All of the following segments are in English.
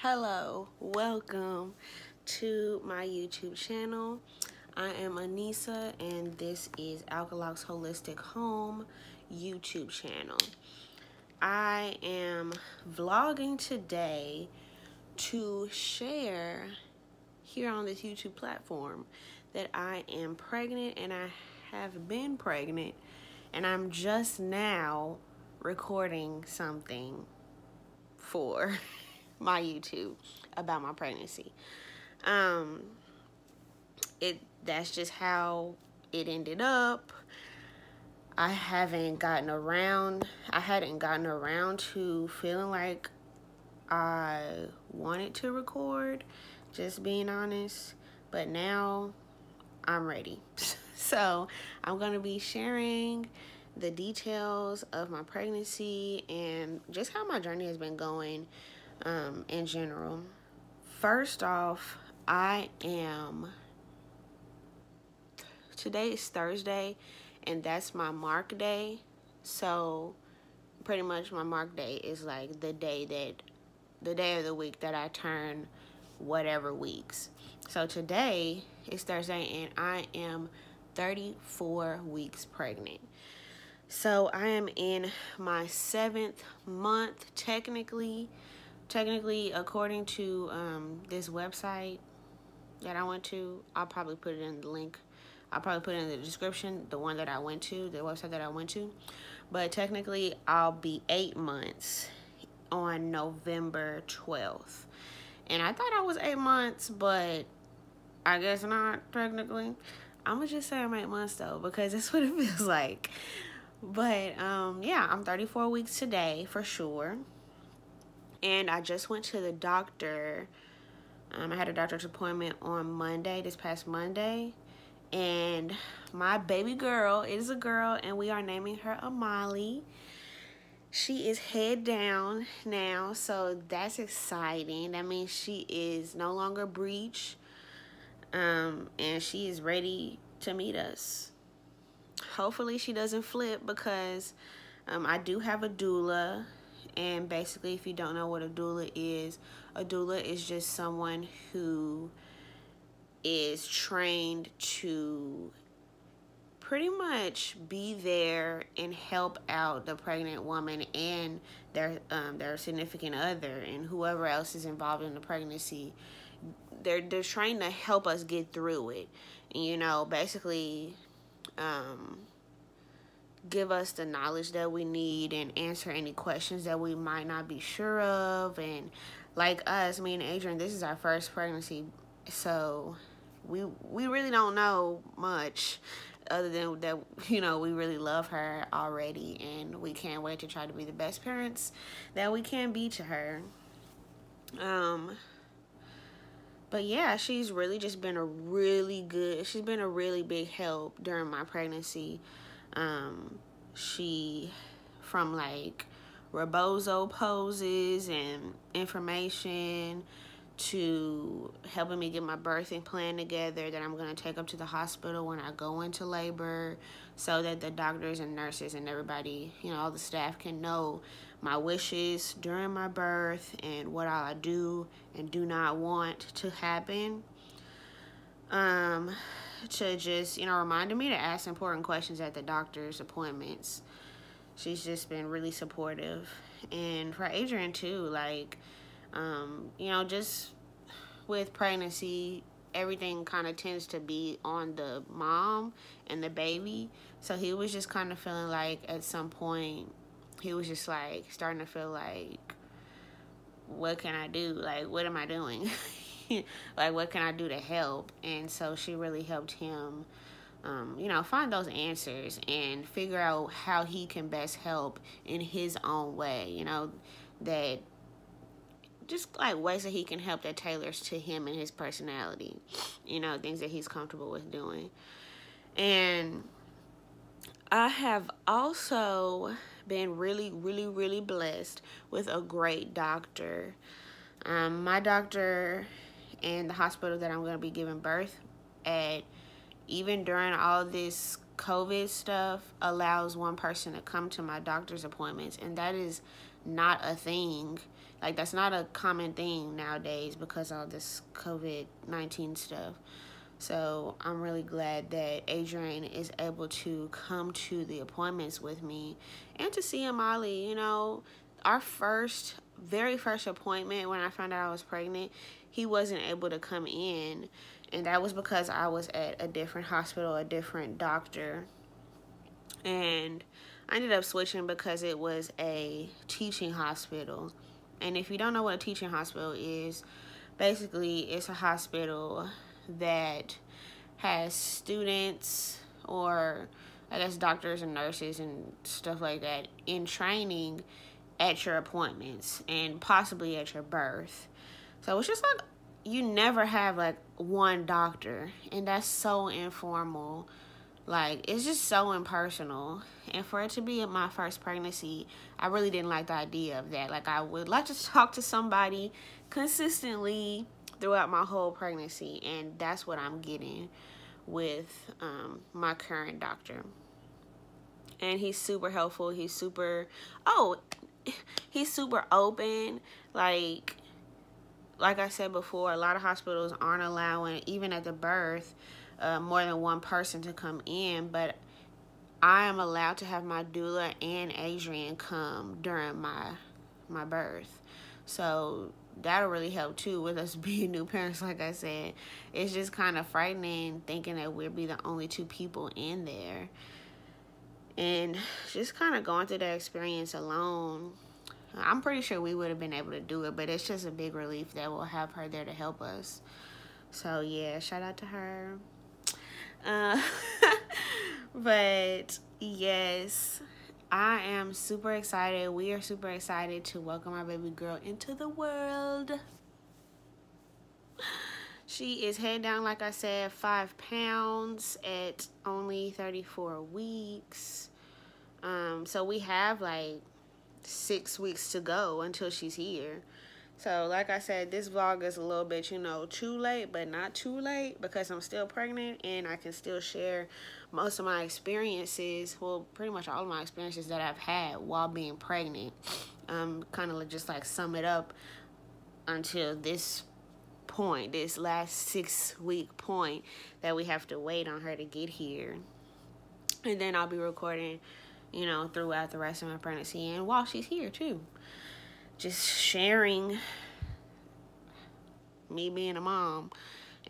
Hello, welcome to my YouTube channel. I am Anissa and this is Alkalox Holistic Home YouTube channel. I am vlogging today to share here on this YouTube platform that I am pregnant and I have been pregnant, and I'm just now recording something for my YouTube about my pregnancy. That's just how it ended up. I hadn't gotten around to feeling like I wanted to record, just being honest, but now I'm ready. So I'm going to be sharing the details of my pregnancy and just how my journey has been going in general. First off, today is Thursday and that's my mark day. So pretty much my mark day is like the day of the week that I turn whatever weeks. So today is Thursday and I am 34 weeks pregnant. So I am in my 7th month technically according to this website that I went to. I'll probably put it in the link. I'll probably put it in the description, the one that I went to, the website that I went to. But technically I'll be 8 months on November 12th. And I thought I was 8 months, but I guess not technically. I'm gonna just say I'm 8 months though, because that's what it feels like. But yeah, I'm 34 weeks today for sure. And I just went to the doctor. I had a doctor's appointment on Monday, this past Monday. And my baby girl, it is a girl, and we are naming her Amali. She is head down now, so that's exciting. That means she is no longer breech, and she is ready to meet us. Hopefully she doesn't flip, because I do have a doula. And basically, if you don't know what a doula is just someone who is trained to pretty much be there and help out the pregnant woman and their significant other and whoever else is involved in the pregnancy. They're trying to help us get through it, and, you know, basically give us the knowledge that we need and answer any questions that we might not be sure of. And like us, me and Adrian, this is our first pregnancy, so we really don't know much other than that, you know, we really love her already and we can't wait to try to be the best parents that we can be to her. But yeah, she's really just been she's been a really big help during my pregnancy. She, from like rebozo poses and information to helping me get my birthing plan together that I'm going to take up to the hospital when I go into labor, so that the doctors and nurses and everybody, you know, all the staff can know my wishes during my birth and what I do and do not want to happen. To just, you know, reminding me to ask important questions at the doctor's appointments. She's just been really supportive. And for Adrian too, like, you know, just with pregnancy, everything kind of tends to be on the mom and the baby. So he was just kind of feeling like at some point, he was just like starting to feel like, what can I do? Like, what am I doing? Like, what can I do to help? And so she really helped him, you know, find those answers and figure out how he can best help in his own way, you know, that just like ways that he can help that tailors to him and his personality, you know, things that he's comfortable with doing. And I have also been really blessed with a great doctor. My doctor and the hospital that I'm going to be giving birth at, even during all this COVID stuff, allows one person to come to my doctor's appointments, and that is not a thing. Like, that's not a common thing nowadays because of this COVID-19 stuff. So I'm really glad that Adrian is able to come to the appointments with me and to see Amali. You know, our very first appointment when I found out I was pregnant, he wasn't able to come in. And that was because I was at a different hospital, a different doctor. And I ended up switching because it was a teaching hospital. And if you don't know what a teaching hospital is, basically it's a hospital that has students, or I guess doctors and nurses and stuff like that, in training at your appointments and possibly at your birth. So it's just like you never have like one doctor, and that's so informal. Like, it's just so impersonal. And for it to be my first pregnancy, I really didn't like the idea of that. Like, I would like to talk to somebody consistently throughout my whole pregnancy, and that's what I'm getting with my current doctor. And he's super helpful. He's super open. Like I said before, a lot of hospitals aren't allowing, even at the birth, more than one person to come in, but I am allowed to have my doula and Adrian come during my birth. So that'll really help too with us being new parents. Like I said, it's just kind of frightening thinking that we'll be the only two people in there, and just kind of going through that experience alone. I'm pretty sure we would have been able to do it, but it's just a big relief that we'll have her there to help us. So yeah, shout out to her. But yes, I am super excited. We are super excited to welcome our baby girl into the world. She is head down, like I said, 5 pounds at only 34 weeks. So we have like 6 weeks to go until she's here. So like I said, this vlog is a little bit, you know, too late, but not too late, because I'm still pregnant and I can still share most of my experiences, well, pretty much all of my experiences that I've had while being pregnant. Kind of just like sum it up until this point, this last 6-week point that we have to wait on her to get here. And then I'll be recording, you know, throughout the rest of my pregnancy and while she's here too. Just sharing me being a mom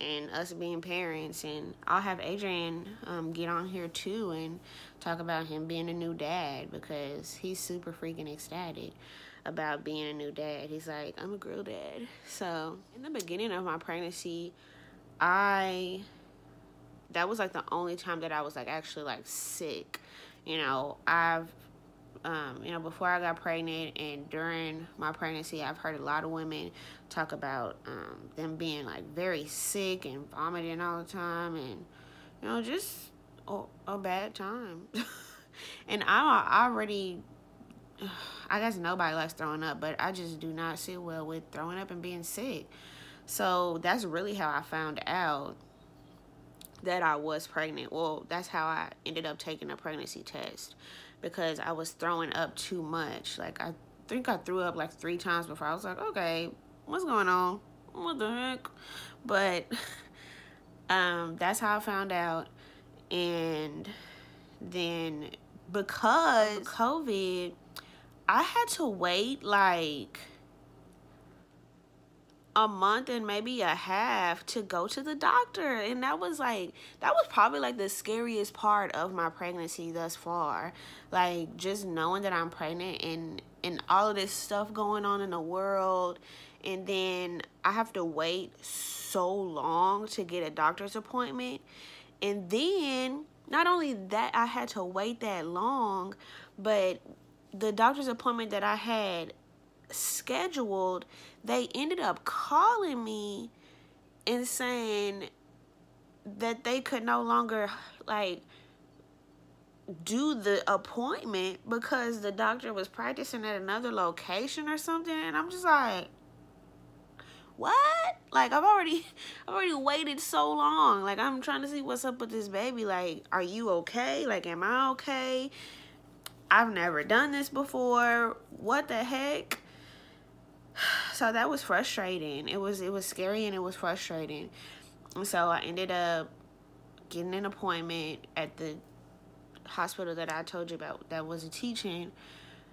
and us being parents. And I'll have Adrian get on here too and talk about him being a new dad, because he's super freaking ecstatic about being a new dad. He's like, I'm a girl dad. So in the beginning of my pregnancy, that was like the only time that I was like actually like sick. You know, before I got pregnant and during my pregnancy, I've heard a lot of women talk about them being like very sick and vomiting all the time, and, you know, just a bad time. And I guess nobody likes throwing up, but I just do not sit well with throwing up and being sick. So that's really how I found out that I was pregnant. Well, that's how I ended up taking a pregnancy test, because I was throwing up too much. Like, I think I threw up like 3 times before. I was like, okay, what's going on? What the heck? But that's how I found out. And then because of COVID, I had to wait like a month and maybe a half to go to the doctor. And that was probably like the scariest part of my pregnancy thus far. Like, just knowing that I'm pregnant and all of this stuff going on in the world, and then I have to wait so long to get a doctor's appointment. And then not only that I had to wait that long, but the doctor's appointment that I had scheduled, they ended up calling me and saying that they could no longer like do the appointment because the doctor was practicing at another location or something. And I'm just like, what? Like, I've already waited so long. Like, I'm trying to see what's up with this baby. Like, are you okay? Like, am I okay? I've never done this before. What the heck? So that was frustrating. It was scary and it was frustrating. And so I ended up getting an appointment at the hospital that I told you about that was a teaching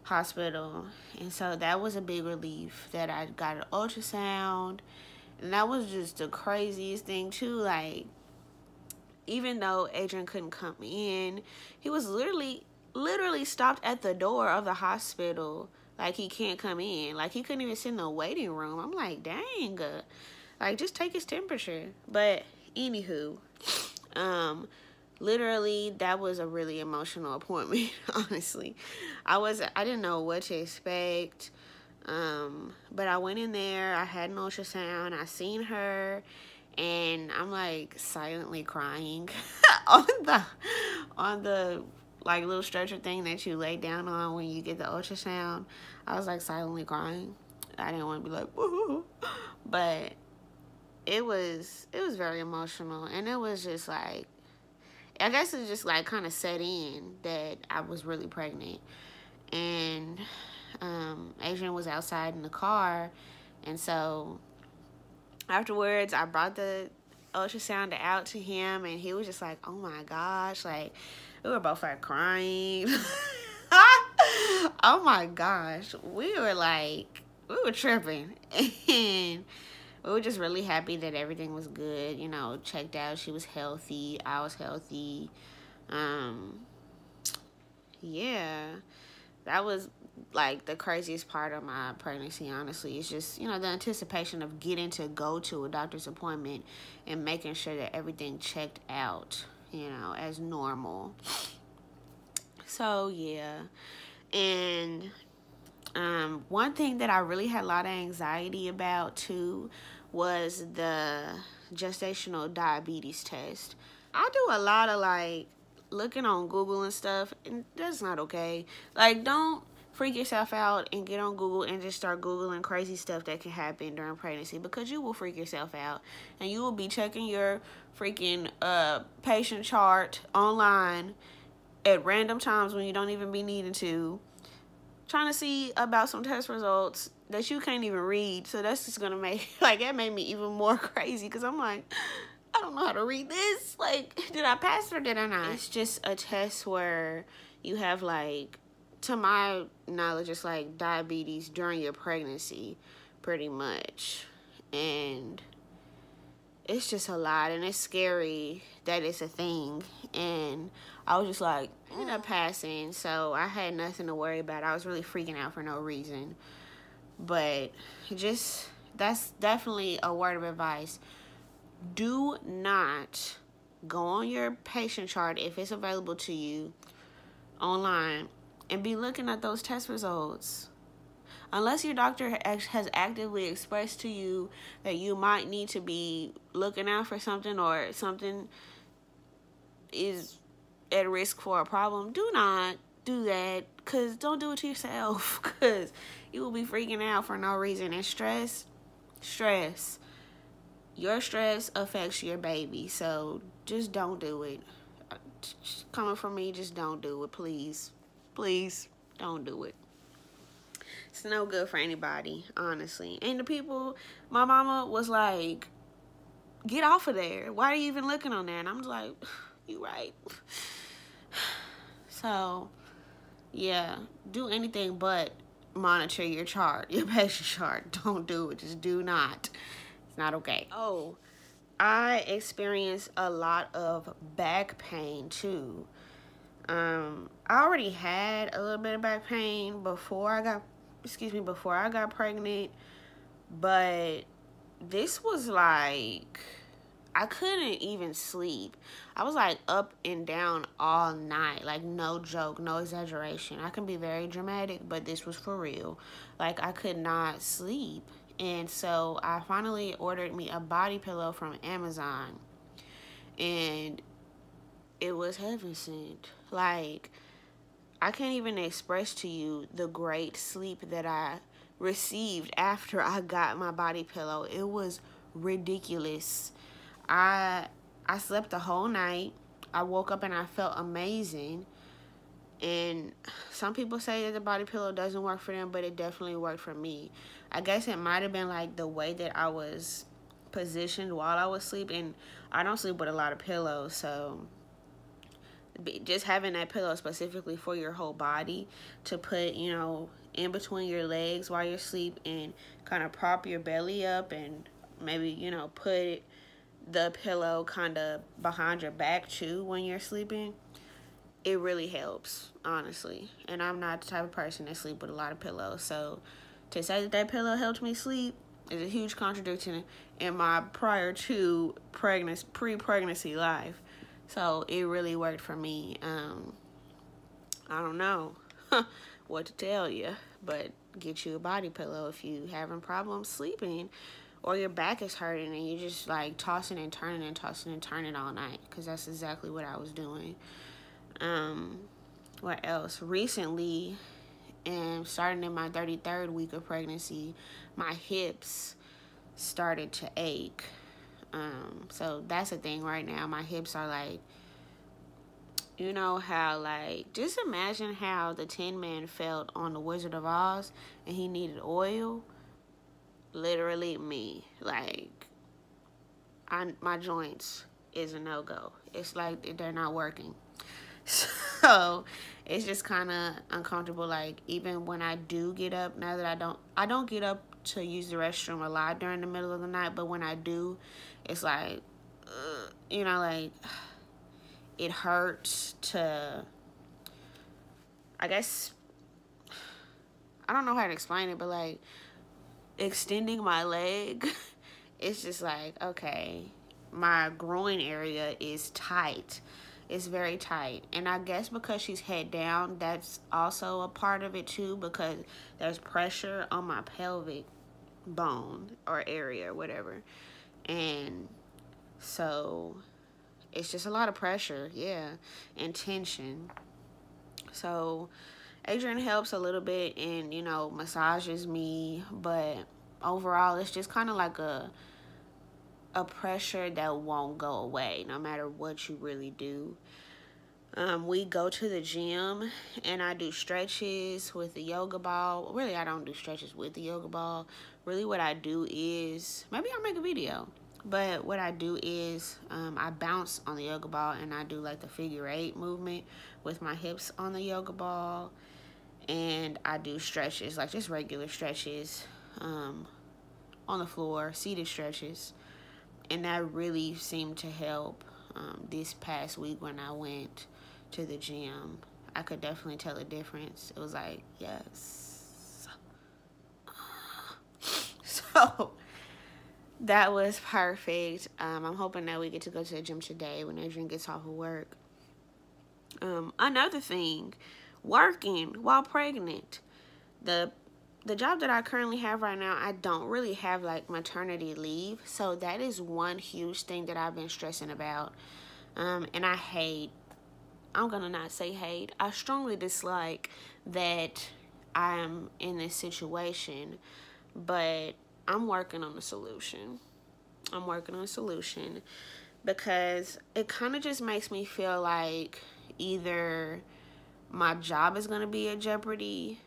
hospital. And so that was a big relief that I got an ultrasound. And that was just the craziest thing too. Like, even though Adrian couldn't come in, he was literally stopped at the door of the hospital. Like, he can't come in. Like, he couldn't even sit in the waiting room. I'm like, dang. Like, just take his temperature. But anywho, literally, that was a really emotional appointment, honestly. I didn't know what to expect. But I went in there, I had an ultrasound, I seen her, and I'm like silently crying on the like little stretcher thing that you lay down on when you get the ultrasound. I was like silently crying. I didn't want to be like, woo, but it was very emotional, and it was just like, I guess it just like kind of set in that I was really pregnant. And Adrian was outside in the car, and so afterwards I brought the ultrasound out to him, and he was just like, oh my gosh, like, we were both like crying. Oh my gosh, we were tripping. And we were just really happy that everything was good, you know, checked out. She was healthy, I was healthy. Yeah, that was like the craziest part of my pregnancy, honestly. It's just, you know, the anticipation of getting to go to a doctor's appointment and making sure that everything checked out, you know, as normal. So yeah. And one thing that I really had a lot of anxiety about too was the gestational diabetes test. I do a lot of like looking on Google and stuff, and that's not okay. Like, don't freak yourself out and get on Google and just start Googling crazy stuff that can happen during pregnancy, because you will freak yourself out and you will be checking your freaking patient chart online at random times when you don't even be needing to, trying to see about some test results that you can't even read. So that's just gonna make, like, that made me even more crazy, because I'm like, I don't know how to read this. Like, did I pass it or did I not? It's just a test where you have, like, to my knowledge, it's like diabetes during your pregnancy, pretty much. And it's just a lot, and it's scary that it's a thing. And I was just like, ended up passing, so I had nothing to worry about. I was really freaking out for no reason. But just, that's definitely a word of advice. Do not go on your patient chart, if it's available to you online, and be looking at those test results. Unless your doctor has actively expressed to you that you might need to be looking out for something, or something is at risk for a problem, do not do that. Because don't do it to yourself, because you will be freaking out for no reason. And stress, your stress affects your baby, so just don't do it. Coming from me, just don't do it, please. Please don't do it. It's no good for anybody, honestly. And the people, my mama was like, get off of there. Why are you even looking on there? And I'm just like, you right. So, yeah, do anything but monitor your chart, your patient chart. Don't do it. Just do not. It's not okay. Oh, I experienced a lot of back pain too. I already had a little bit of back pain before I got pregnant, but this was like, I couldn't even sleep. I was like up and down all night, like no joke, no exaggeration. I can be very dramatic, but this was for real. Like, I could not sleep. And so I finally ordered me a body pillow from Amazon, and it was heaven sent. Like, I can't even express to you the great sleep that I received after I got my body pillow. It was ridiculous. I slept the whole night. I woke up and I felt amazing. And some people say that the body pillow doesn't work for them, but it definitely worked for me. I guess it might have been like the way that I was positioned while I was sleeping. I don't sleep with a lot of pillows, so just having that pillow specifically for your whole body to put, you know, in between your legs while you're asleep, and kind of prop your belly up, and maybe, you know, put the pillow kind of behind your back too when you're sleeping. It really helps, honestly. And I'm not the type of person that sleep with a lot of pillows, so to say that that pillow helped me sleep is a huge contradiction in my prior to pre-pregnancy life. So it really worked for me. I don't know what to tell you, but get you a body pillow if you having problems sleeping, or your back is hurting and you just like tossing and turning and tossing and turning all night, because that's exactly what I was doing. What else? Recently, and starting in my 33rd week of pregnancy, my hips started to ache. So that's the thing right now. My hips are like, you know how, like, just imagine how the Tin Man felt on The Wizard of Oz and he needed oil. Literally me. Like, my joints is a no-go. It's like they're not working. So it's just kind of uncomfortable. Like, even when I do get up, now that I don't get up to use the restroom a lot during the middle of the night, but when I do, it's like, you know, like, it hurts to, I guess, I don't know how to explain it, but like extending my leg, it's just like, okay, my groin area is tight. It's very tight. And I guess because she's head down, that's also a part of it too, because there's pressure on my pelvic bone or area or whatever. And so it's just a lot of pressure, yeah, and tension. So Adrian helps a little bit and, you know, massages me, but overall it's just kind of like a pressure that won't go away no matter what you really do. We go to the gym and I do stretches with the yoga ball. Really, I don't do stretches with the yoga ball. Really, what I do is, maybe I'll make a video, but what I do is I bounce on the yoga ball and I do like the figure 8 movement with my hips on the yoga ball. And I do stretches, like just regular stretches on the floor, seated stretches. And that really seemed to help this past week when I went to the gym. I could definitely tell a difference. It was like, yes. So that was perfect. I'm hoping that we get to go to the gym today when Adrian gets off of work. Another thing, working while pregnant. The job that I currently have right now, I don't really have like maternity leave. So that is one huge thing that I've been stressing about. And I'm going to not say hate. I strongly dislike that I'm in this situation, but I'm working on a solution. I'm working on a solution because it kind of just makes me feel like either my job is going to be at jeopardy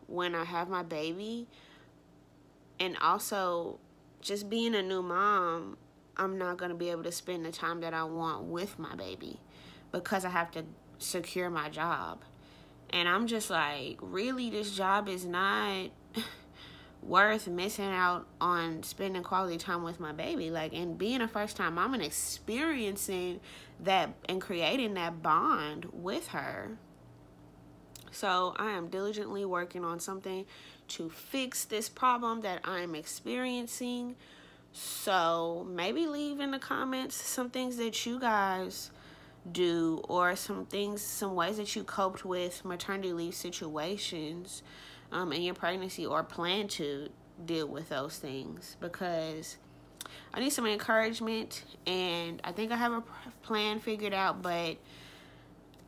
when I have my baby, and also just being a new mom, I'm not going to be able to spend the time that I want with my baby because I have to secure my job. And I'm just like, really, this job is not worth missing out on spending quality time with my baby. Like, and being a first time mom and experiencing that and creating that bond with her. So I am diligently working on something to fix this problem that I'm experiencing. So maybe leave in the comments some things that you guys do, or some ways that you coped with maternity leave situations in your pregnancy, or plan to deal with those things, because I need some encouragement, and I think I have a plan figured out, but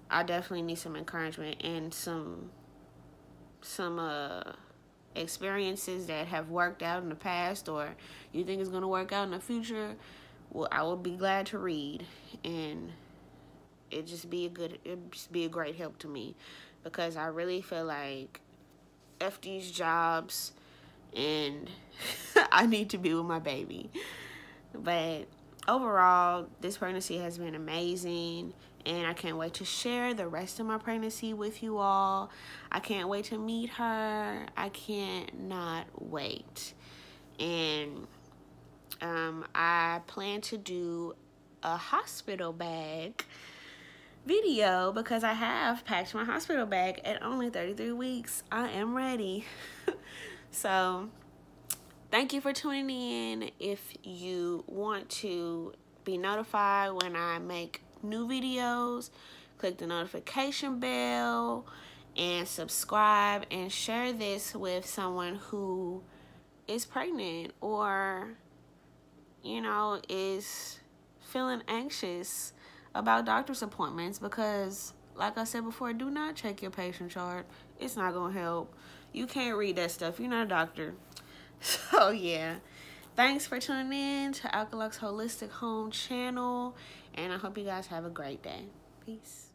I definitely need some encouragement and some experiences that have worked out in the past, or you think it's going to work out in the future. Well, I will be glad to read, and it'd just be a great help to me, because I really feel like F these jobs and I need to be with my baby. But overall, this pregnancy has been amazing, and I can't wait to share the rest of my pregnancy with you all. I can't wait to meet her. I can't not wait. And I plan to do a hospital bag video because I have packed my hospital bag at only 33 weeks. I am ready. So thank you for tuning in. If you want to be notified when I make new videos, click the notification bell and subscribe, and share this with someone who is pregnant or, you know, is feeling anxious about doctor's appointments, because like I said before, do not check your patient chart. It's not gonna help. You can't read that stuff. You're not a doctor. So yeah, thanks for tuning in to Alkalux Holistic Home channel, and I hope you guys have a great day. Peace.